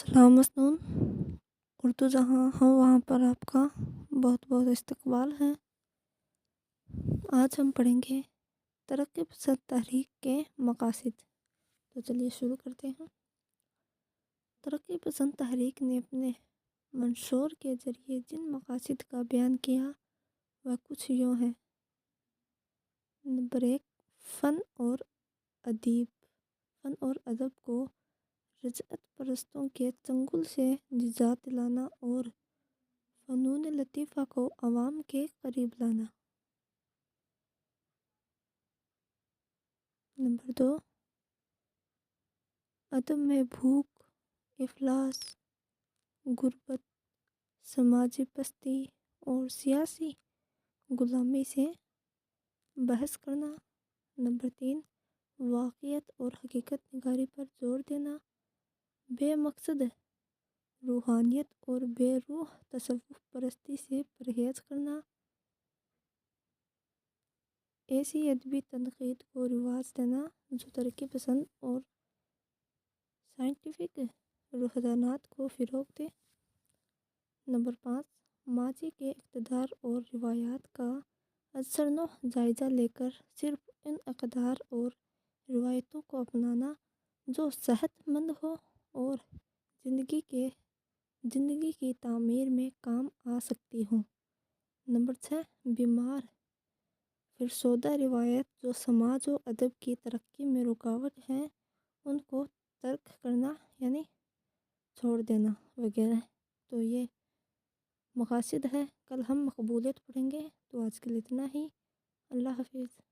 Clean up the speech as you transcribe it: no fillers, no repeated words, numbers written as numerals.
سلام مسنون اردو جہاں ہوں وہاں پر آپ کا بہت بہت استقبال ہے۔ آج ہم پڑھیں گے ترقی پسند تحریک کے مقاصد۔ تو چلیے شروع کرتے ہیں۔ ترقی پسند تحریک نے اپنے منشور کے ذریعے جن مقاصد کا بیان کیا وہ کچھ یوں ہیں۔ نمبر 1، فن اور ادب کو رجعت پرستوں کے چنگل سے نجات دلانا اور فنون لطیفہ کو عوام کے قریب لانا۔ نمبر 2، ادب میں بھوک، افلاس، غربت، سماجی پستی اور سیاسی غلامی سے بحث کرنا۔ نمبر 3، واقعیت اور حقیقت نگاری پر زور دینا، بے مقصد روحانیت اور بے روح تصوف پرستی سے پرہیز کرنا، ایسی ادبی تنقید کو رواج دینا جو ترقی پسند اور سائنٹیفک رجحانات کو فروغ دے۔ نمبر 5، ماضی کے اقدار اور روایات کا ازسرنو جائزہ لے کر صرف ان اقدار اور روایتوں کو اپنانا جو صحت مند ہو اور زندگی کی تعمیر میں کام آ سکتی ہوں۔ نمبر 6، بیمار فرسودہ روایات جو سماج و ادب کی ترقی میں رکاوٹ ہیں ان کو ترک کرنا یعنی چھوڑ دینا وغیرہ۔ تو یہ مقاصد ہے۔ کل ہم مقبولیت پڑھیں گے۔ تو آج کے لیے اتنا ہی۔ اللہ حافظ۔